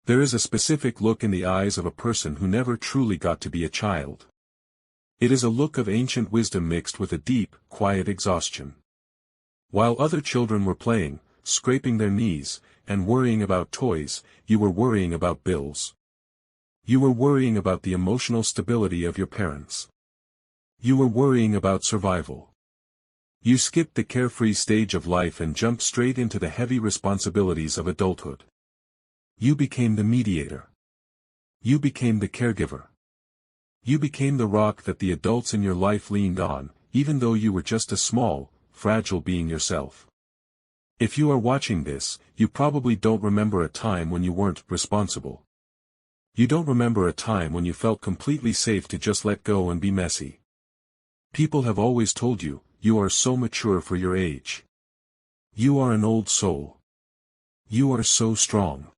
There is a specific look in the eyes of a person who never truly got to be a child. It is a look of ancient wisdom mixed with a deep, quiet exhaustion. While other children were playing, scraping their knees, and worrying about toys, you were worrying about bills. You were worrying about the emotional stability of your parents. You were worrying about survival. You skipped the carefree stage of life and jumped straight into the heavy responsibilities of adulthood. You became the mediator. You became the caregiver. You became the rock that the adults in your life leaned on, even though you were just a small, fragile being yourself. If you are watching this, you probably don't remember a time when you weren't responsible. You don't remember a time when you felt completely safe to just let go and be messy. People have always told you, you are so mature for your age. You are an old soul. You are so strong.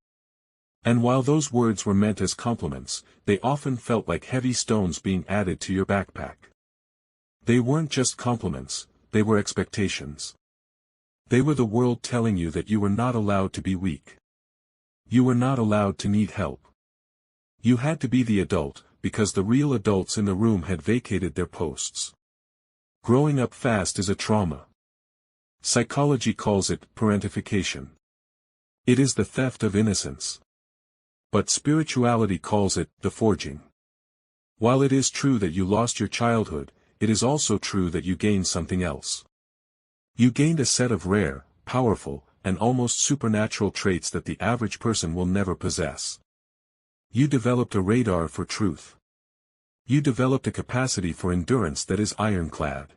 And while those words were meant as compliments, they often felt like heavy stones being added to your backpack. They weren't just compliments, they were expectations. They were the world telling you that you were not allowed to be weak. You were not allowed to need help. You had to be the adult, because the real adults in the room had vacated their posts. Growing up fast is a trauma. Psychology calls it parentification. It is the theft of innocence. But spirituality calls it the forging. While it is true that you lost your childhood, it is also true that you gained something else. You gained a set of rare, powerful, and almost supernatural traits that the average person will never possess. You developed a radar for truth. You developed a capacity for endurance that is ironclad.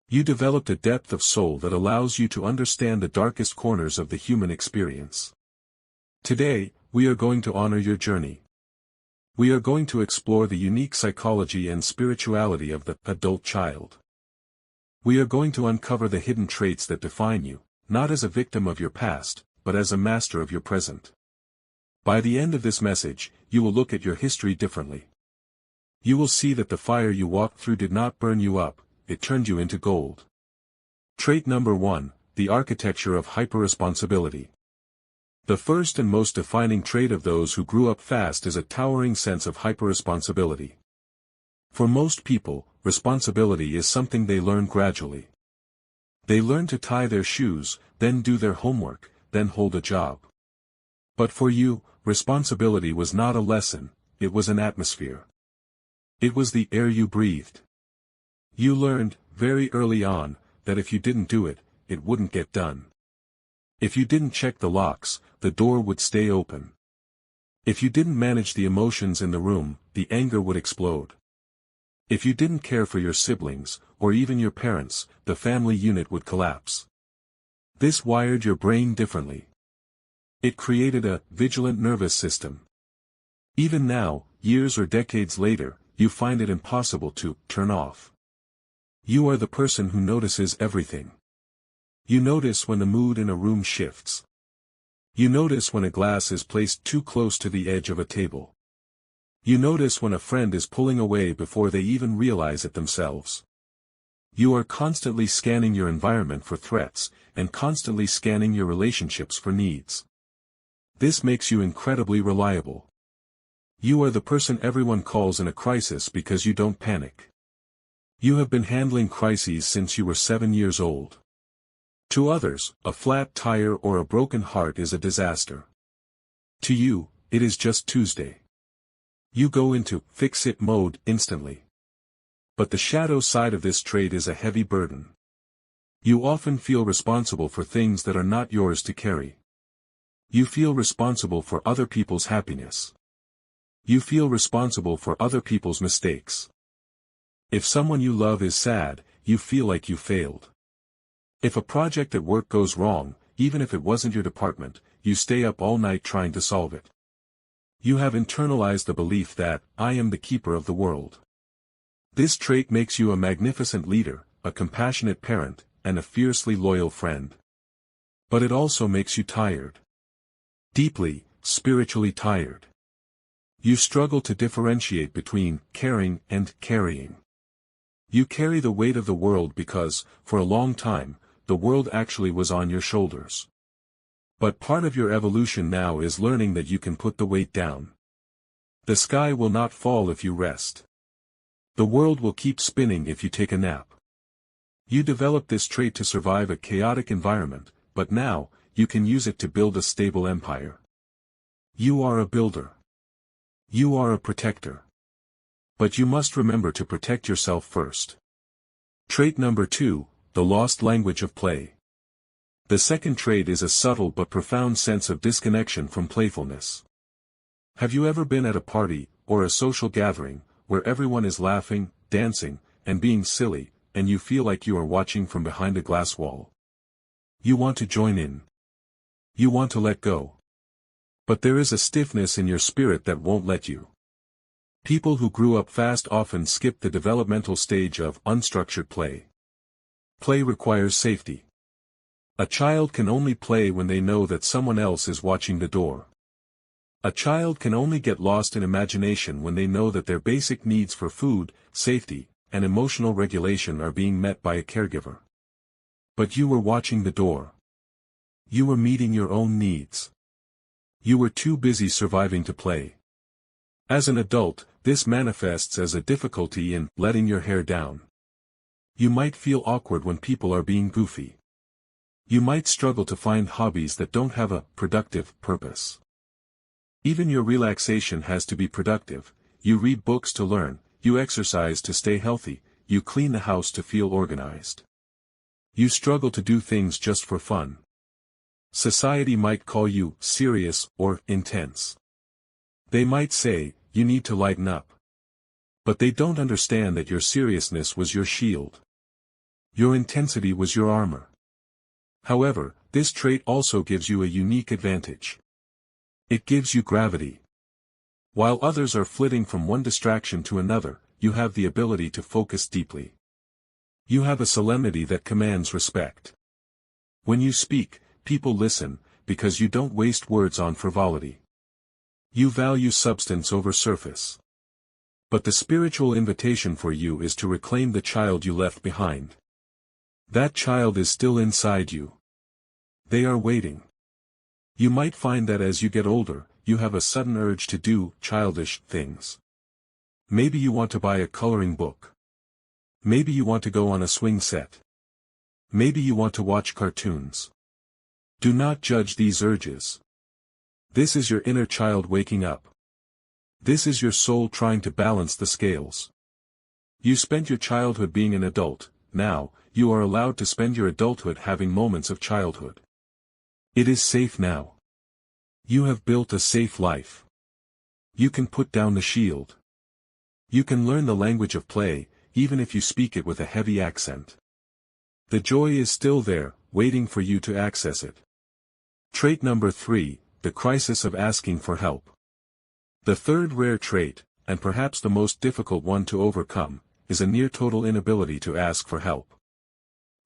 You developed a depth of soul that allows you to understand the darkest corners of the human experience. Today, we are going to honor your journey. We are going to explore the unique psychology and spirituality of the adult child. We are going to uncover the hidden traits that define you, not as a victim of your past, but as a master of your present. By the end of this message, you will look at your history differently. You will see that the fire you walked through did not burn you up, it turned you into gold. Trait number 1, the architecture of hyperresponsibility. The first and most defining trait of those who grew up fast is a towering sense of hyperresponsibility. For most people, responsibility is something they learn gradually. They learn to tie their shoes, then do their homework, then hold a job. But for you, responsibility was not a lesson, it was an atmosphere. It was the air you breathed. You learned, very early on, that if you didn't do it, it wouldn't get done. If you didn't check the locks, the door would stay open. If you didn't manage the emotions in the room, the anger would explode. If you didn't care for your siblings, or even your parents, the family unit would collapse. This wired your brain differently. It created a vigilant nervous system. Even now, years or decades later, you find it impossible to turn off. You are the person who notices everything. You notice when the mood in a room shifts. You notice when a glass is placed too close to the edge of a table. You notice when a friend is pulling away before they even realize it themselves. You are constantly scanning your environment for threats, and constantly scanning your relationships for needs. This makes you incredibly reliable. You are the person everyone calls in a crisis because you don't panic. You have been handling crises since you were 7 years old. To others, a flat tire or a broken heart is a disaster. To you, it is just Tuesday. You go into fix-it mode instantly. But the shadow side of this trait is a heavy burden. You often feel responsible for things that are not yours to carry. You feel responsible for other people's happiness. You feel responsible for other people's mistakes. If someone you love is sad, you feel like you failed. If a project at work goes wrong, even if it wasn't your department, you stay up all night trying to solve it. You have internalized the belief that, I am the keeper of the world. This trait makes you a magnificent leader, a compassionate parent, and a fiercely loyal friend. But it also makes you tired. Deeply, spiritually tired. You struggle to differentiate between caring and carrying. You carry the weight of the world because, for a long time, the world actually was on your shoulders. But part of your evolution now is learning that you can put the weight down. The sky will not fall if you rest. The world will keep spinning if you take a nap. You developed this trait to survive a chaotic environment, but now, you can use it to build a stable empire. You are a builder. You are a protector. But you must remember to protect yourself first. Trait number 2, the lost language of play. The second trait is a subtle but profound sense of disconnection from playfulness. Have you ever been at a party, or a social gathering, where everyone is laughing, dancing, and being silly, and you feel like you are watching from behind a glass wall? You want to join in. You want to let go. But there is a stiffness in your spirit that won't let you. People who grew up fast often skip the developmental stage of unstructured play. Play requires safety. A child can only play when they know that someone else is watching the door. A child can only get lost in imagination when they know that their basic needs for food, safety, and emotional regulation are being met by a caregiver. But you were watching the door. You were meeting your own needs. You were too busy surviving to play. As an adult, this manifests as a difficulty in letting your hair down. You might feel awkward when people are being goofy. You might struggle to find hobbies that don't have a productive purpose. Even your relaxation has to be productive. You read books to learn, you exercise to stay healthy, you clean the house to feel organized. You struggle to do things just for fun. Society might call you serious or intense. They might say, you need to lighten up. But they don't understand that your seriousness was your shield. Your intensity was your armor. However, this trait also gives you a unique advantage. It gives you gravity. While others are flitting from one distraction to another, you have the ability to focus deeply. You have a solemnity that commands respect. When you speak, people listen, because you don't waste words on frivolity. You value substance over surface. But the spiritual invitation for you is to reclaim the child you left behind. That child is still inside you. They are waiting. You might find that as you get older, you have a sudden urge to do childish things. Maybe you want to buy a coloring book. Maybe you want to go on a swing set. Maybe you want to watch cartoons. Do not judge these urges. This is your inner child waking up. This is your soul trying to balance the scales. You spent your childhood being an adult, now, you are allowed to spend your adulthood having moments of childhood. It is safe now. You have built a safe life. You can put down the shield. You can learn the language of play, even if you speak it with a heavy accent. The joy is still there, waiting for you to access it. Trait number 3, the crisis of asking for help. The third rare trait, and perhaps the most difficult one to overcome, is a near-total inability to ask for help.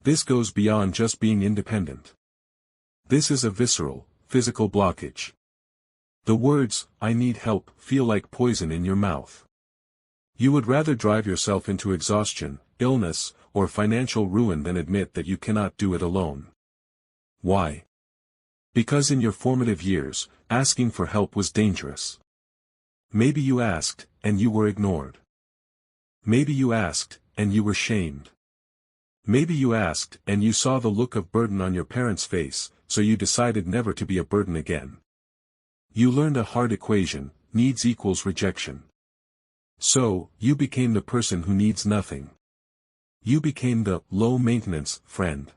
This goes beyond just being independent. This is a visceral, physical blockage. The words, "I need help," feel like poison in your mouth. You would rather drive yourself into exhaustion, illness, or financial ruin than admit that you cannot do it alone. Why? Because in your formative years, asking for help was dangerous. Maybe you asked, and you were ignored. Maybe you asked, and you were shamed. Maybe you asked, and you saw the look of burden on your parents' face, so you decided never to be a burden again. You learned a hard equation, needs equals rejection. So, you became the person who needs nothing. You became the low-maintenance friend.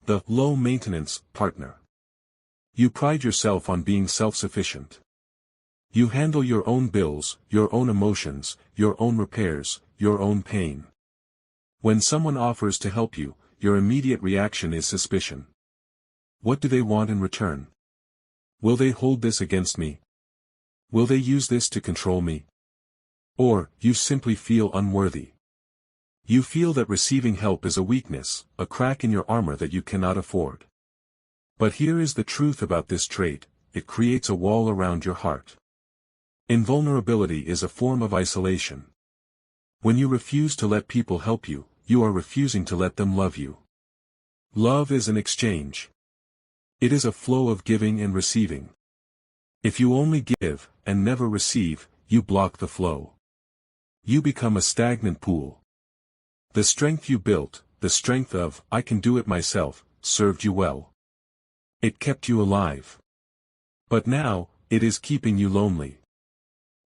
The low-maintenance partner. You pride yourself on being self-sufficient. You handle your own bills, your own emotions, your own repairs, your own pain. When someone offers to help you, your immediate reaction is suspicion. What do they want in return? Will they hold this against me? Will they use this to control me? Or, you simply feel unworthy. You feel that receiving help is a weakness, a crack in your armor that you cannot afford. But here is the truth about this trait, it creates a wall around your heart. Invulnerability is a form of isolation. When you refuse to let people help you, you are refusing to let them love you. Love is an exchange. It is a flow of giving and receiving. If you only give, and never receive, you block the flow. You become a stagnant pool. The strength you built, the strength of, I can do it myself, served you well. It kept you alive. But now, it is keeping you lonely.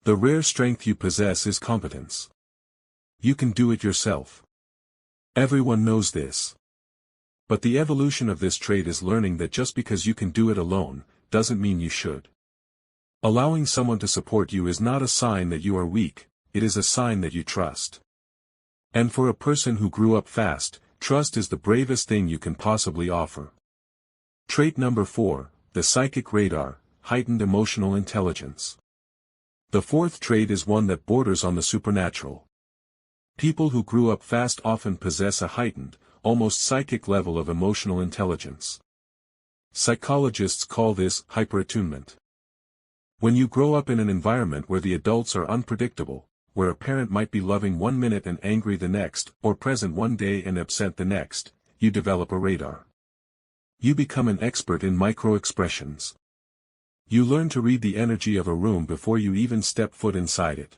The rare strength you possess is competence. You can do it yourself. Everyone knows this. But the evolution of this trait is learning that just because you can do it alone, doesn't mean you should. Allowing someone to support you is not a sign that you are weak, it is a sign that you trust. And for a person who grew up fast, trust is the bravest thing you can possibly offer. Trait number 4, the psychic radar, heightened emotional intelligence. The fourth trait is one that borders on the supernatural. People who grew up fast often possess a heightened, almost psychic level of emotional intelligence. Psychologists call this hyperattunement. When you grow up in an environment where the adults are unpredictable, where a parent might be loving one minute and angry the next, or present one day and absent the next, you develop a radar. You become an expert in micro-expressions. You learn to read the energy of a room before you even step foot inside it.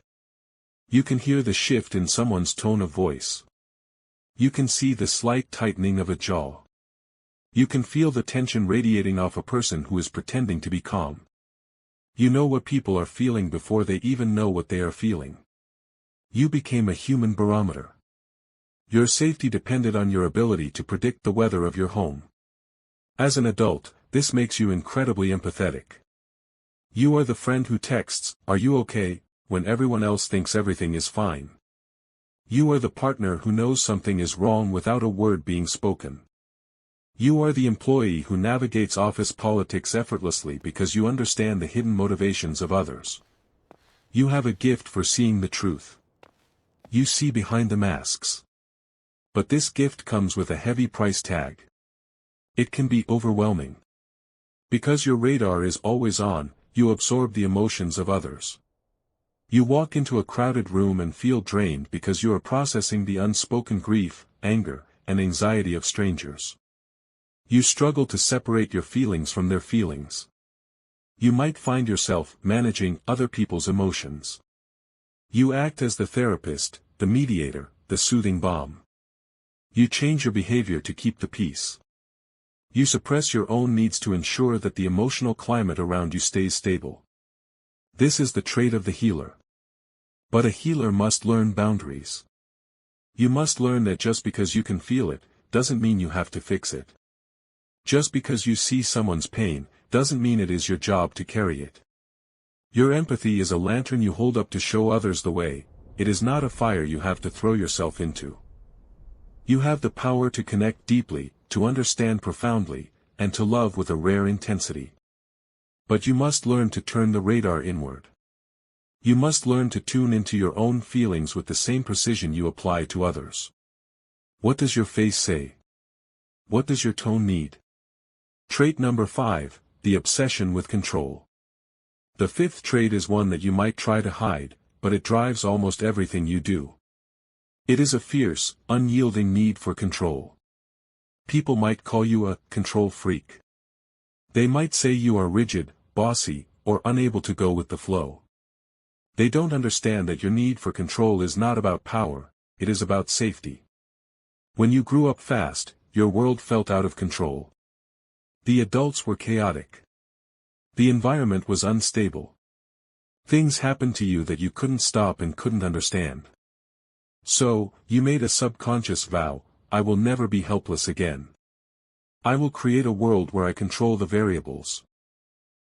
You can hear the shift in someone's tone of voice. You can see the slight tightening of a jaw. You can feel the tension radiating off a person who is pretending to be calm. You know what people are feeling before they even know what they are feeling. You became a human barometer. Your safety depended on your ability to predict the weather of your home. As an adult, this makes you incredibly empathetic. You are the friend who texts, "Are you okay?" when everyone else thinks everything is fine. You are the partner who knows something is wrong without a word being spoken. You are the employee who navigates office politics effortlessly because you understand the hidden motivations of others. You have a gift for seeing the truth. You see behind the masks. But this gift comes with a heavy price tag. It can be overwhelming. Because your radar is always on, you absorb the emotions of others. You walk into a crowded room and feel drained because you are processing the unspoken grief, anger, and anxiety of strangers. You struggle to separate your feelings from their feelings. You might find yourself managing other people's emotions. You act as the therapist, the mediator, the soothing balm. You change your behavior to keep the peace. You suppress your own needs to ensure that the emotional climate around you stays stable. This is the trait of the healer. But a healer must learn boundaries. You must learn that just because you can feel it, doesn't mean you have to fix it. Just because you see someone's pain, doesn't mean it is your job to carry it. Your empathy is a lantern you hold up to show others the way, it is not a fire you have to throw yourself into. You have the power to connect deeply, to understand profoundly, and to love with a rare intensity. But you must learn to turn the radar inward. You must learn to tune into your own feelings with the same precision you apply to others. What does your face say? What does your tone need? Trait number 5, the obsession with control. The fifth trait is one that you might try to hide, but it drives almost everything you do. It is a fierce, unyielding need for control. People might call you a control freak. They might say you are rigid, bossy, or unable to go with the flow. They don't understand that your need for control is not about power, it is about safety. When you grew up fast, your world felt out of control. The adults were chaotic. The environment was unstable. Things happened to you that you couldn't stop and couldn't understand. So, you made a subconscious vow, I will never be helpless again. I will create a world where I control the variables.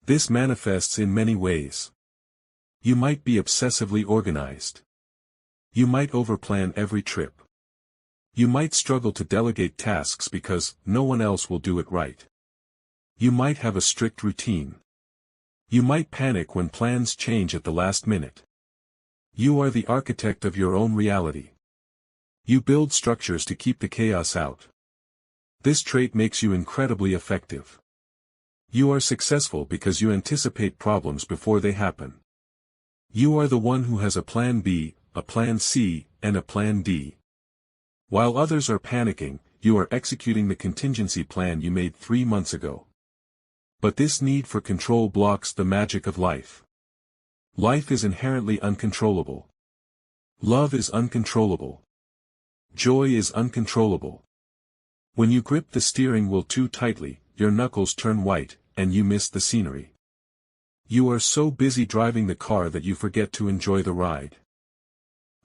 This manifests in many ways. You might be obsessively organized. You might overplan every trip. You might struggle to delegate tasks because no one else will do it right. You might have a strict routine. You might panic when plans change at the last minute. You are the architect of your own reality. You build structures to keep the chaos out. This trait makes you incredibly effective. You are successful because you anticipate problems before they happen. You are the one who has a plan B, a plan C, and a plan D. While others are panicking, you are executing the contingency plan you made 3 months ago. But this need for control blocks the magic of life. Life is inherently uncontrollable. Love is uncontrollable. Joy is uncontrollable. When you grip the steering wheel too tightly, your knuckles turn white, and you miss the scenery. You are so busy driving the car that you forget to enjoy the ride.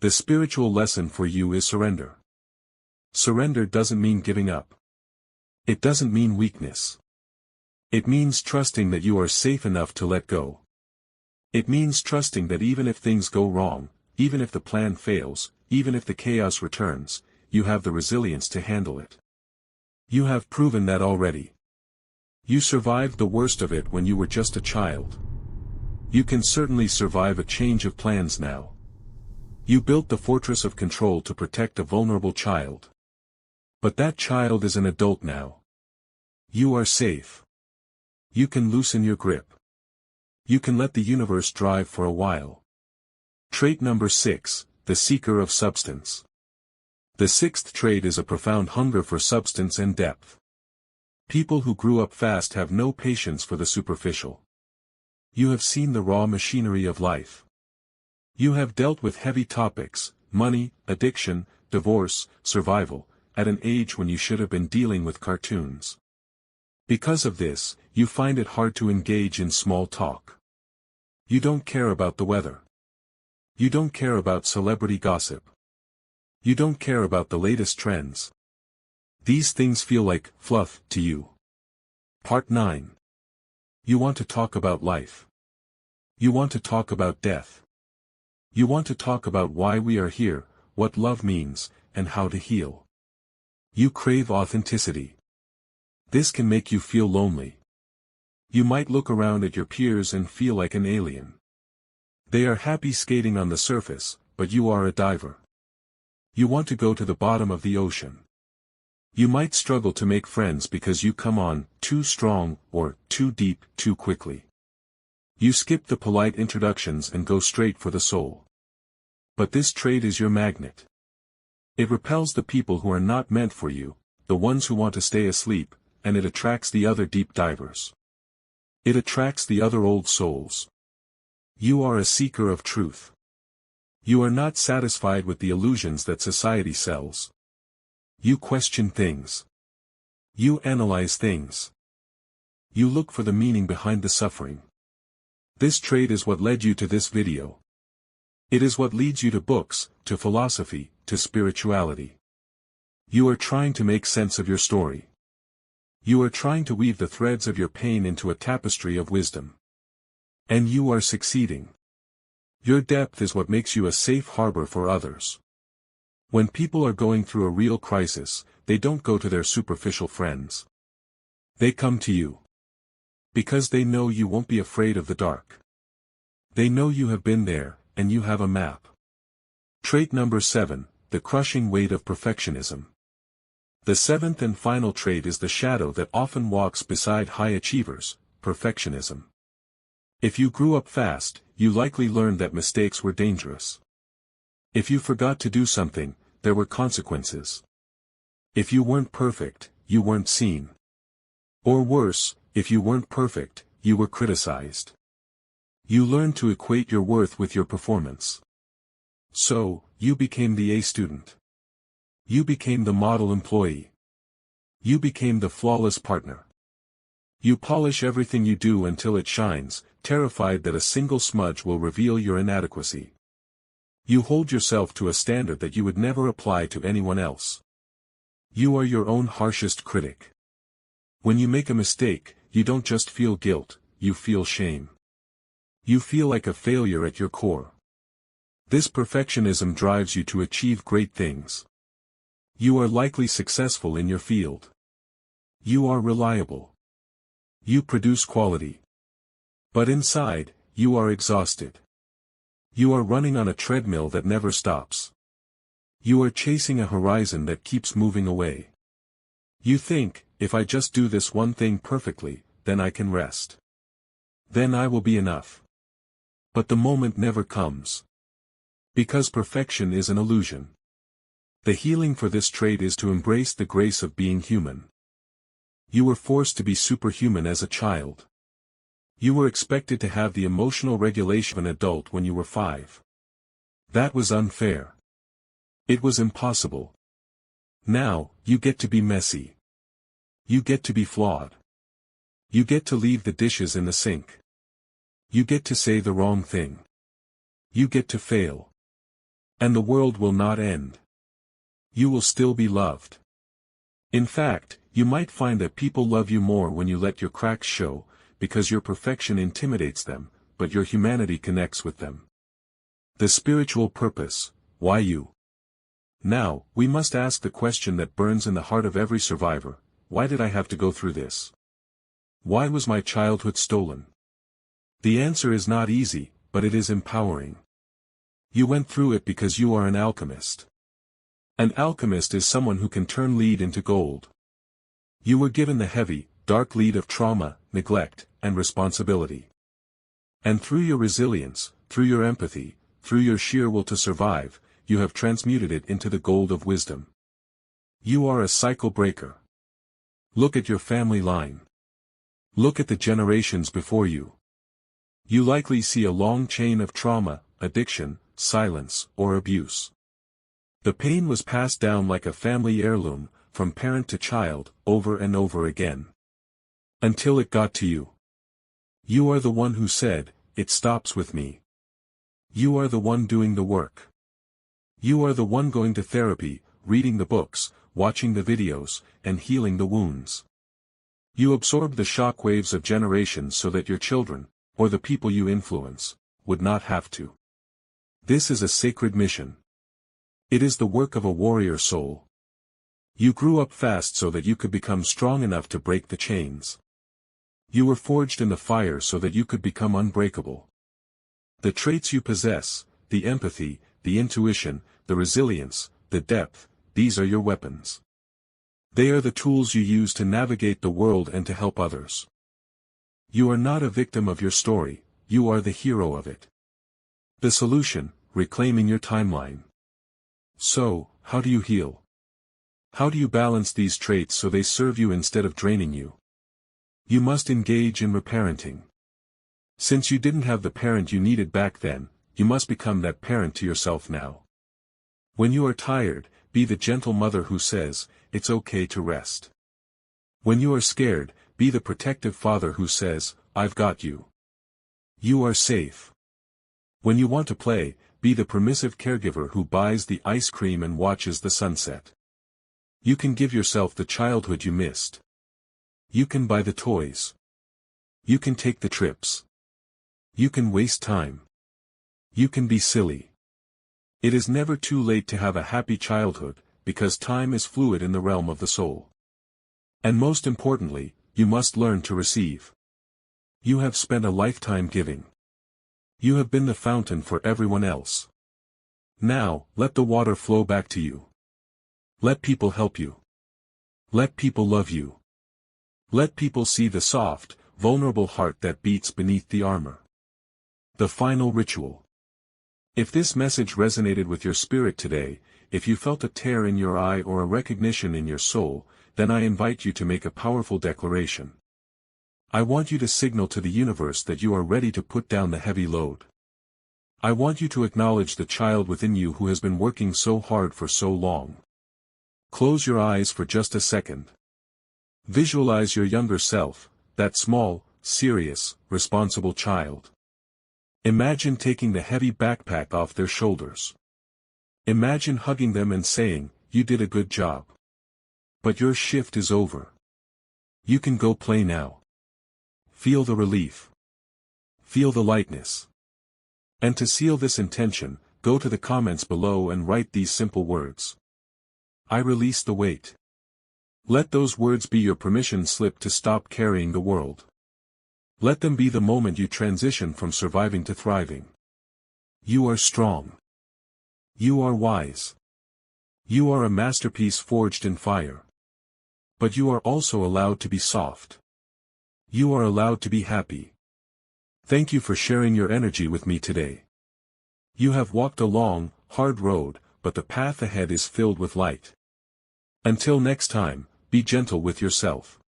The spiritual lesson for you is surrender. Surrender doesn't mean giving up. It doesn't mean weakness. It means trusting that you are safe enough to let go. It means trusting that even if things go wrong, even if the plan fails, even if the chaos returns, you have the resilience to handle it. You have proven that already. You survived the worst of it when you were just a child. You can certainly survive a change of plans now. You built the fortress of control to protect a vulnerable child. But that child is an adult now. You are safe. You can loosen your grip. You can let the universe drive for a while. Trait number 6, the seeker of substance. The sixth trait is a profound hunger for substance and depth. People who grew up fast have no patience for the superficial. You have seen the raw machinery of life. You have dealt with heavy topics, money, addiction, divorce, survival, at an age when you should have been dealing with cartoons. Because of this, you find it hard to engage in small talk. You don't care about the weather. You don't care about celebrity gossip. You don't care about the latest trends. These things feel like fluff to you. Part 9. You want to talk about life. You want to talk about death. You want to talk about why we are here, what love means, and how to heal. You crave authenticity. This can make you feel lonely. You might look around at your peers and feel like an alien. They are happy skating on the surface, but you are a diver. You want to go to the bottom of the ocean. You might struggle to make friends because you come on too strong or too deep too quickly. You skip the polite introductions and go straight for the soul. But this trait is your magnet. It repels the people who are not meant for you, the ones who want to stay asleep, and it attracts the other deep divers. It attracts the other old souls. You are a seeker of truth. You are not satisfied with the illusions that society sells. You question things. You analyze things. You look for the meaning behind the suffering. This trait is what led you to this video. It is what leads you to books, to philosophy, to spirituality. You are trying to make sense of your story. You are trying to weave the threads of your pain into a tapestry of wisdom. And you are succeeding. Your depth is what makes you a safe harbor for others. When people are going through a real crisis, they don't go to their superficial friends. They come to you. Because they know you won't be afraid of the dark. They know you have been there, and you have a map. Trait number 7, the crushing weight of perfectionism. The seventh and final trait is the shadow that often walks beside high achievers, perfectionism. If you grew up fast, you likely learned that mistakes were dangerous. If you forgot to do something, there were consequences. If you weren't perfect, you weren't seen. Or worse, if you weren't perfect, you were criticized. You learned to equate your worth with your performance. So, you became the A student. You became the model employee. You became the flawless partner. You polish everything you do until it shines, terrified that a single smudge will reveal your inadequacy. You hold yourself to a standard that you would never apply to anyone else. You are your own harshest critic. When you make a mistake, you don't just feel guilt, you feel shame. You feel like a failure at your core. This perfectionism drives you to achieve great things. You are likely successful in your field. You are reliable. You produce quality. But inside, you are exhausted. You are running on a treadmill that never stops. You are chasing a horizon that keeps moving away. You think, if I just do this one thing perfectly, then I can rest. Then I will be enough. But the moment never comes. Because perfection is an illusion. The healing for this trait is to embrace the grace of being human. You were forced to be superhuman as a child. You were expected to have the emotional regulation of an adult when you were 5. That was unfair. It was impossible. Now, you get to be messy. You get to be flawed. You get to leave the dishes in the sink. You get to say the wrong thing. You get to fail. And the world will not end. You will still be loved. In fact, you might find that people love you more when you let your cracks show, because your perfection intimidates them, but your humanity connects with them. The spiritual purpose, why you? Now, we must ask the question that burns in the heart of every survivor: why did I have to go through this? Why was my childhood stolen? The answer is not easy, but it is empowering. You went through it because you are an alchemist. An alchemist is someone who can turn lead into gold. You were given the heavy, dark lead of trauma, neglect, and responsibility. And through your resilience, through your empathy, through your sheer will to survive, you have transmuted it into the gold of wisdom. You are a cycle breaker. Look at your family line. Look at the generations before you. You likely see a long chain of trauma, addiction, silence, or abuse. The pain was passed down like a family heirloom, from parent to child, over and over again. Until it got to you. You are the one who said, "It stops with me." You are the one doing the work. You are the one going to therapy, reading the books, watching the videos, and healing the wounds. You absorb the shock waves of generations so that your children, or the people you influence, would not have to. This is a sacred mission. It is the work of a warrior soul. You grew up fast so that you could become strong enough to break the chains. You were forged in the fire so that you could become unbreakable. The traits you possess, the empathy, the intuition, the resilience, the depth, these are your weapons. They are the tools you use to navigate the world and to help others. You are not a victim of your story, you are the hero of it. The solution: reclaiming your timeline. So, how do you heal? How do you balance these traits so they serve you instead of draining you? You must engage in reparenting. Since you didn't have the parent you needed back then, you must become that parent to yourself now. When you are tired, be the gentle mother who says, "It's okay to rest." When you are scared, be the protective father who says, "I've got you. You are safe." When you want to play, be the permissive caregiver who buys the ice cream and watches the sunset. You can give yourself the childhood you missed. You can buy the toys. You can take the trips. You can waste time. You can be silly. It is never too late to have a happy childhood, because time is fluid in the realm of the soul. And most importantly, you must learn to receive. You have spent a lifetime giving. You have been the fountain for everyone else. Now, let the water flow back to you. Let people help you. Let people love you. Let people see the soft, vulnerable heart that beats beneath the armor. The final ritual. If this message resonated with your spirit today, if you felt a tear in your eye or a recognition in your soul, then I invite you to make a powerful declaration. I want you to signal to the universe that you are ready to put down the heavy load. I want you to acknowledge the child within you who has been working so hard for so long. Close your eyes for just a second. Visualize your younger self, that small, serious, responsible child. Imagine taking the heavy backpack off their shoulders. Imagine hugging them and saying, "You did a good job. But your shift is over. You can go play now." Feel the relief. Feel the lightness. And to seal this intention, go to the comments below and write these simple words. I release the weight. Let those words be your permission slip to stop carrying the world. Let them be the moment you transition from surviving to thriving. You are strong. You are wise. You are a masterpiece forged in fire. But you are also allowed to be soft. You are allowed to be happy. Thank you for sharing your energy with me today. You have walked a long, hard road, but the path ahead is filled with light. Until next time, be gentle with yourself.